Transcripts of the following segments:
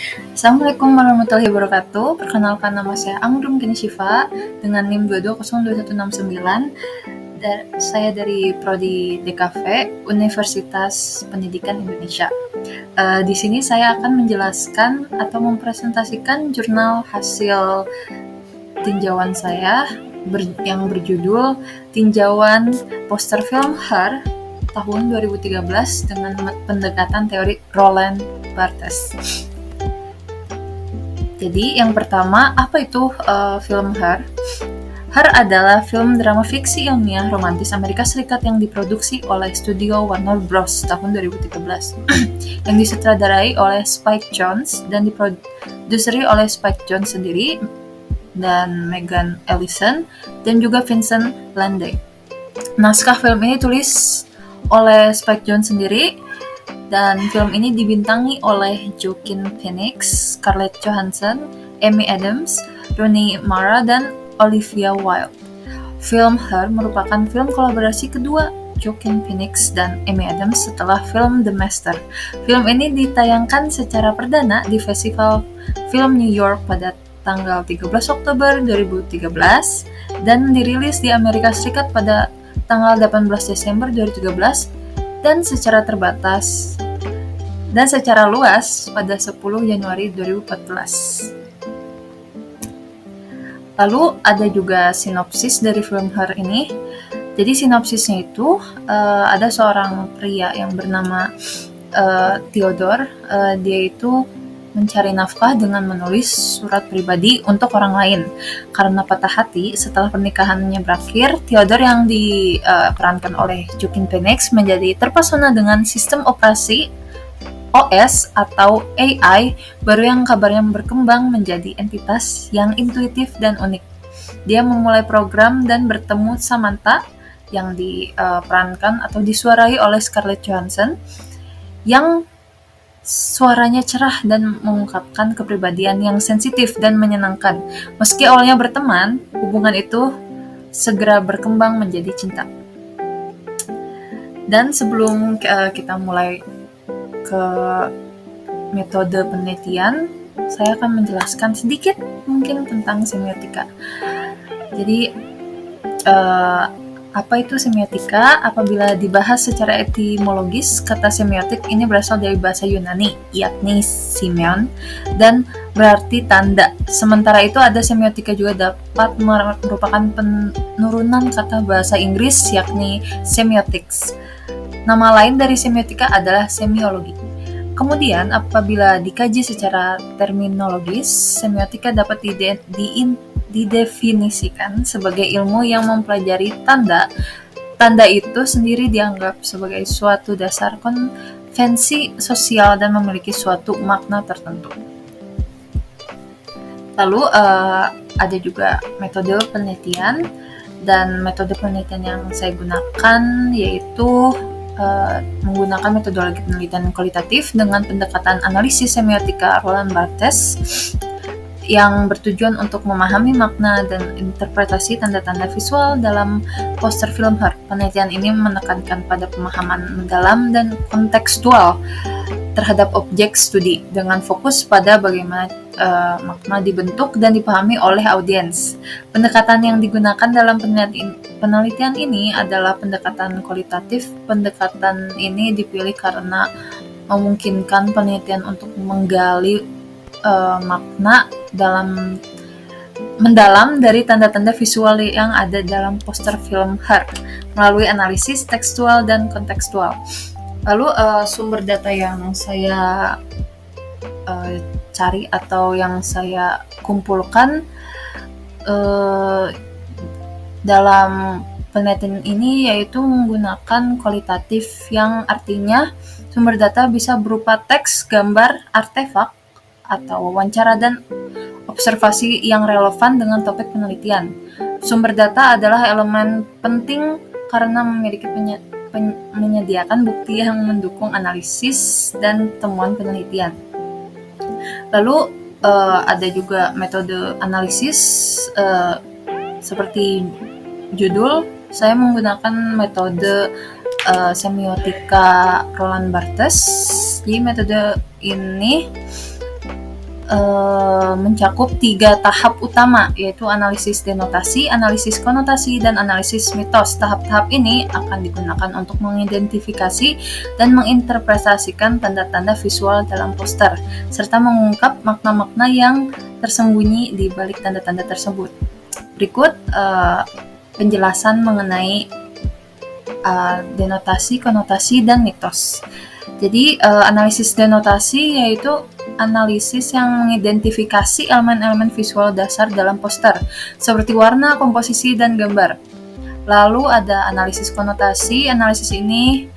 Assalamualaikum warahmatullahi wabarakatuh. Perkenalkan, nama saya Anggun Geni Syifa dengan NIM 22021169. Saya dari Prodi DKV Universitas Pendidikan Indonesia. Di sini saya akan menjelaskan atau mempresentasikan jurnal hasil tinjauan saya yang berjudul Tinjauan Poster Film Her tahun 2013 dengan pendekatan teori Roland Barthes. Jadi yang pertama, apa itu film Her? Her adalah film drama fiksi ilmiah romantis Amerika Serikat yang diproduksi oleh studio Warner Bros. Tahun 2013 yang disutradarai oleh Spike Jonze dan diproduseri oleh Spike Jonze sendiri dan Megan Ellison dan juga Vincent Landey. Naskah film ini tulis oleh Spike Jonze sendiri. Dan film ini dibintangi oleh Joaquin Phoenix, Scarlett Johansson, Amy Adams, Rooney Mara, dan Olivia Wilde. Film Her merupakan film kolaborasi kedua Joaquin Phoenix dan Amy Adams setelah film The Master. Film ini ditayangkan secara perdana di Festival Film New York pada tanggal 13 Oktober 2013 dan dirilis di Amerika Serikat pada tanggal 18 Desember 2013 dan secara terbatas dan secara luas pada 10 Januari 2014. Lalu ada juga sinopsis dari film Her ini. Jadi sinopsisnya itu ada seorang pria yang bernama Theodore. Dia itu mencari nafkah dengan menulis surat pribadi untuk orang lain. Karena patah hati setelah pernikahannya berakhir, Theodore yang diperankan oleh Joaquin Phoenix menjadi terpesona dengan sistem operasi OS atau AI baru yang kabarnya berkembang menjadi entitas yang intuitif dan unik. Dia memulai program dan bertemu Samantha yang diperankan atau disuarai oleh Scarlett Johansson yang suaranya cerah dan mengungkapkan kepribadian yang sensitif dan menyenangkan. Meski awalnya berteman, hubungan itu segera berkembang menjadi cinta. Dan sebelum kita mulai ke metode penelitian, saya akan menjelaskan sedikit mungkin tentang semiotika. Jadi, apa itu semiotika? Apabila dibahas secara etimologis, kata semiotik ini berasal dari bahasa Yunani, yakni semion, dan berarti tanda. Sementara itu ada semiotika juga dapat merupakan penurunan kata bahasa Inggris, yakni semiotics. Nama lain dari semiotika adalah semiologi. Kemudian, apabila dikaji secara terminologis, semiotika dapat didefinisikan sebagai ilmu yang mempelajari tanda. Tanda itu sendiri dianggap sebagai suatu dasar konvensi sosial dan memiliki suatu makna tertentu. Lalu ada juga metode penelitian, dan metode penelitian yang saya gunakan yaitu menggunakan metodologi penelitian kualitatif dengan pendekatan analisis semiotika Roland Barthes yang bertujuan untuk memahami makna dan interpretasi tanda-tanda visual dalam poster film Her. Penelitian ini menekankan pada pemahaman mendalam dan kontekstual terhadap objek studi dengan fokus pada bagaimana makna dibentuk dan dipahami oleh audiens. Pendekatan yang digunakan dalam penelitian ini adalah pendekatan kualitatif. Pendekatan ini dipilih karena memungkinkan penelitian untuk menggali makna mendalam dari tanda-tanda visual yang ada dalam poster film Her melalui analisis tekstual dan kontekstual. Lalu sumber data yang saya cari atau yang saya kumpulkan dalam penelitian ini yaitu menggunakan kualitatif, yang artinya sumber data bisa berupa teks, gambar, artefak, atau wawancara dan observasi yang relevan dengan topik penelitian. Sumber data adalah elemen penting karena menyediakan bukti yang mendukung analisis dan temuan penelitian. Lalu ada juga metode analisis seperti judul, saya menggunakan metode semiotika Roland Barthes. Jadi metode ini mencakup 3 tahap utama, yaitu analisis denotasi, analisis konotasi, dan analisis mitos. Tahap-tahap ini akan digunakan untuk mengidentifikasi dan menginterpretasikan tanda-tanda visual dalam poster, serta mengungkap makna-makna yang tersembunyi di balik tanda-tanda tersebut. Berikut penjelasan mengenai denotasi, konotasi, dan mitos. Jadi analisis denotasi yaitu analisis yang mengidentifikasi elemen-elemen visual dasar dalam poster, seperti warna, komposisi, dan gambar. Lalu ada analisis konotasi. Analisis ini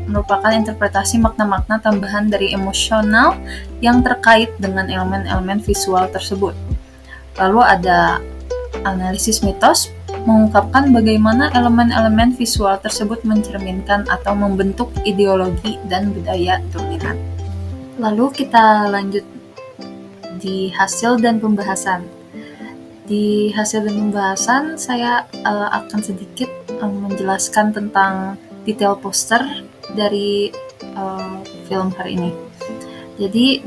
merupakan interpretasi makna-makna tambahan dari emosional yang terkait dengan elemen-elemen visual tersebut. Lalu ada analisis mitos, mengungkapkan bagaimana elemen-elemen visual tersebut mencerminkan atau membentuk ideologi dan budaya dominan. Lalu kita lanjut di hasil dan pembahasan. Di hasil dan pembahasan saya akan sedikit menjelaskan tentang detail poster dari film hari ini. Jadi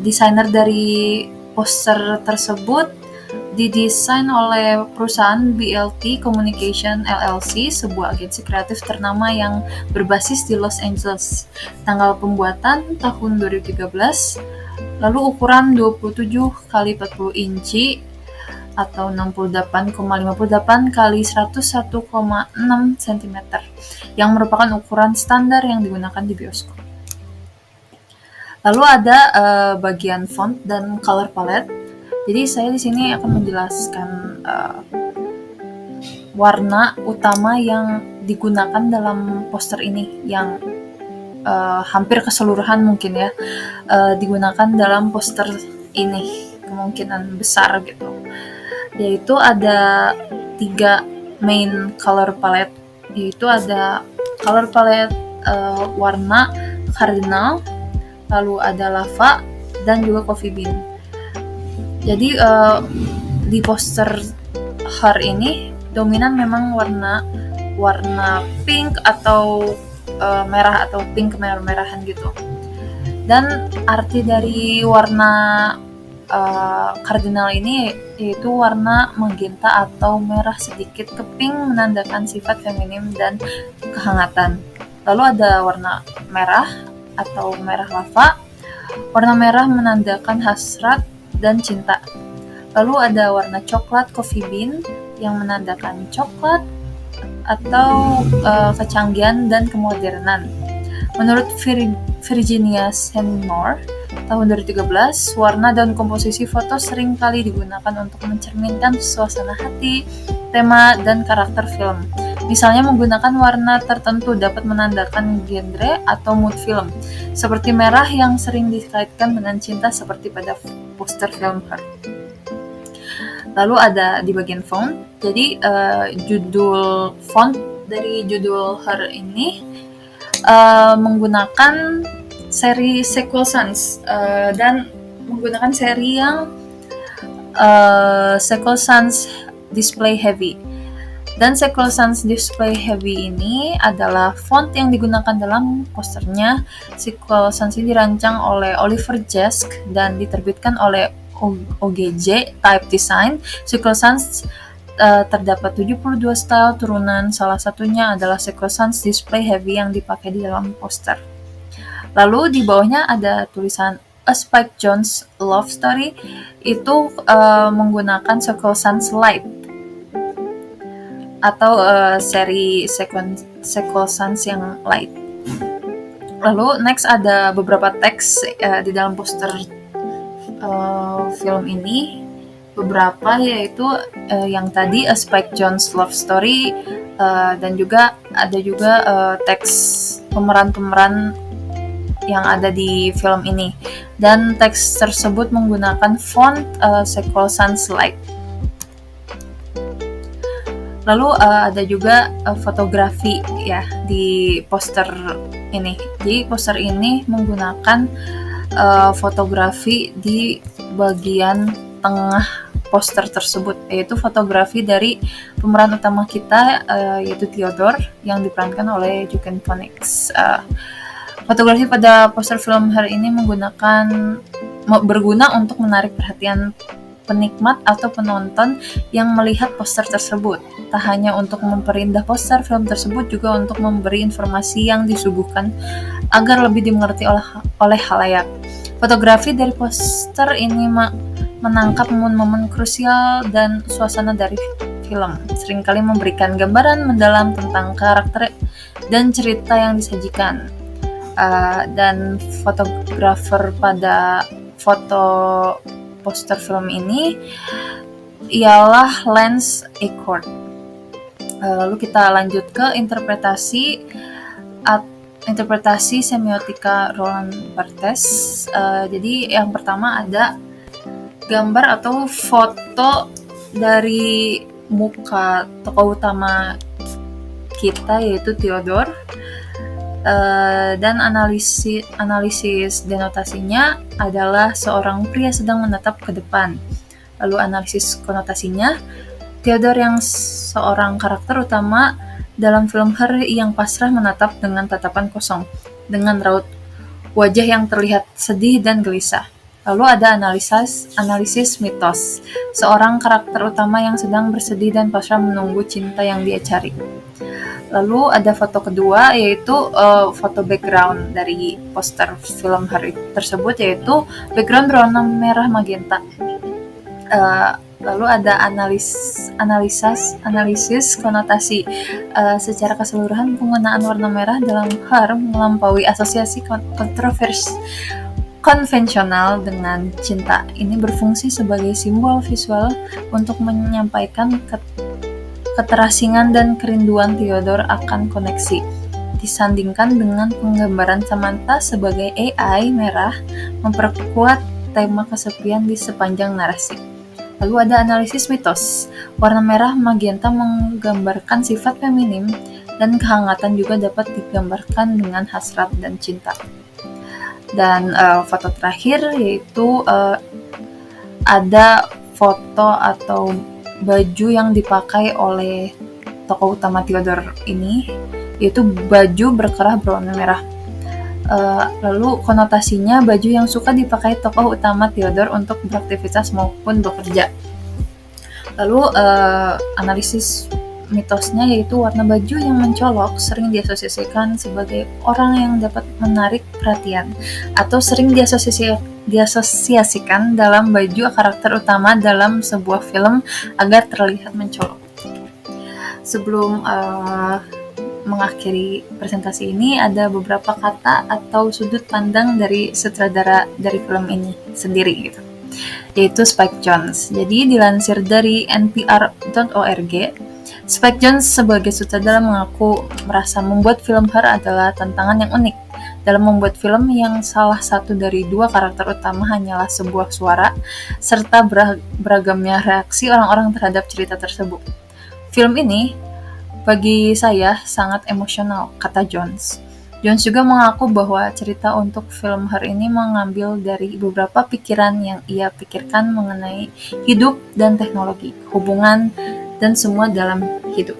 desainer dari poster tersebut didesain oleh perusahaan BLT Communication LLC, sebuah agensi kreatif ternama yang berbasis di Los Angeles. Tanggal pembuatan tahun 2013, lalu ukuran 27 x 40 inci atau 68,58 x 101,6 cm, yang merupakan ukuran standar yang digunakan di bioskop. Lalu ada bagian font dan color palette. Jadi saya di sini akan menjelaskan warna utama yang digunakan dalam poster ini, yang hampir keseluruhan mungkin ya digunakan dalam poster ini, kemungkinan besar gitu. Yaitu ada 3 main color palette, yaitu ada color palette warna cardinal, lalu ada lava, dan juga coffee bean. Jadi di poster Her ini dominan memang warna pink atau merah atau pink kemerah-merahan gitu. Dan arti dari warna kardinal ini yaitu warna magenta atau merah sedikit ke pink, menandakan sifat feminim dan kehangatan. Lalu ada warna merah atau merah lava. Warna merah menandakan hasrat dan cinta. Lalu ada warna coklat coffee bean yang menandakan coklat atau kecanggihan dan kemodernan. Menurut Virginia Seymour tahun 2013, warna dan komposisi foto sering kali digunakan untuk mencerminkan suasana hati, tema, dan karakter film. Misalnya menggunakan warna tertentu dapat menandakan genre atau mood film, seperti merah yang sering dikaitkan dengan cinta seperti pada poster film Her. Lalu ada di bagian font. Jadi judul font dari judul Her ini menggunakan seri Sequel Sans dan menggunakan seri yang Sequel Sans Display Heavy. Dan Sequel Sans Display Heavy ini adalah font yang digunakan dalam posternya. Sequel Sans ini dirancang oleh Oliver Jesk dan diterbitkan oleh OGJ Type Design. Sequel Sans terdapat 72 style turunan, salah satunya adalah Sequel Sans Display Heavy yang dipakai di dalam poster. Lalu di bawahnya ada tulisan A Spike Jonze Love Story, itu menggunakan Sequel Sans Light atau seri Sequel Sans yang light. Lalu next ada beberapa teks di dalam poster film ini. Beberapa yaitu yang tadi A Spike Jonze Love Story, dan juga ada teks pemeran-pemeran yang ada di film ini. Dan teks tersebut menggunakan font Sequel Sans Light. Lalu ada juga fotografi ya di poster ini. Jadi poster ini menggunakan fotografi di bagian tengah poster tersebut, yaitu fotografi dari pemeran utama kita, yaitu Theodore yang diperankan oleh Joaquin Phoenix. Fotografi pada poster film hari ini menggunakan berguna untuk menarik perhatian penikmat atau penonton yang melihat poster tersebut. Tak hanya untuk memperindah poster, film tersebut juga untuk memberi informasi yang disuguhkan agar lebih dimengerti oleh khalayak. Fotografi dari poster ini menangkap momen-momen krusial dan suasana dari film, seringkali memberikan gambaran mendalam tentang karakter dan cerita yang disajikan. Dan fotografer pada foto poster film ini ialah Lance Aykroyd. Lalu kita lanjut ke interpretasi semiotika Roland Barthes. Jadi yang pertama ada gambar atau foto dari muka tokoh utama kita, yaitu Theodore. Dan analisis denotasinya adalah seorang pria sedang menatap ke depan. Lalu analisis konotasinya, Theodore yang seorang karakter utama dalam film Her yang pasrah menatap dengan tatapan kosong, dengan raut wajah yang terlihat sedih dan gelisah. Lalu ada analisis mitos, seorang karakter utama yang sedang bersedih dan pasrah menunggu cinta yang dia cari. Lalu ada foto kedua, yaitu foto background dari poster film Her tersebut, yaitu background berwarna merah magenta. Lalu ada analisis konotasi. Secara keseluruhan, penggunaan warna merah dalam Her melampaui asosiasi konvensional dengan cinta. Ini berfungsi sebagai simbol visual untuk menyampaikan keterasingan dan kerinduan Theodore akan koneksi, disandingkan dengan penggambaran Samantha sebagai AI merah memperkuat tema kesepian di sepanjang narasi. Lalu ada analisis mitos. Warna merah magenta menggambarkan sifat feminim, dan kehangatan juga dapat digambarkan dengan hasrat dan cinta. Dan foto terakhir yaitu ada foto atau baju yang dipakai oleh tokoh utama Theodore ini, yaitu baju berkerah berwarna merah. Lalu konotasinya, baju yang suka dipakai tokoh utama Theodore untuk beraktivitas maupun bekerja. Lalu analisis mitosnya, yaitu warna baju yang mencolok sering diasosiasikan sebagai orang yang dapat menarik perhatian, atau sering diasosiasikan dalam baju karakter utama dalam sebuah film agar terlihat mencolok. Sebelum mengakhiri presentasi ini, ada beberapa kata atau sudut pandang dari sutradara dari film ini sendiri gitu, yaitu Spike Jonze. Jadi dilansir dari npr.org, Spike Jonze sebagai sutradara mengaku merasa membuat film Her adalah tantangan yang unik dalam membuat film yang salah satu dari dua karakter utama hanyalah sebuah suara, serta beragamnya reaksi orang-orang terhadap cerita tersebut. Film ini bagi saya sangat emosional, kata Jonze. Jonze juga mengaku bahwa cerita untuk film Her ini mengambil dari beberapa pikiran yang ia pikirkan mengenai hidup dan teknologi, hubungan, dan semua dalam hidup.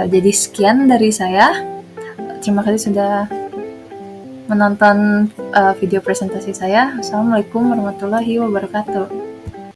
Jadi sekian dari saya. Terima kasih sudah menonton video presentasi saya. Assalamualaikum warahmatullahi wabarakatuh.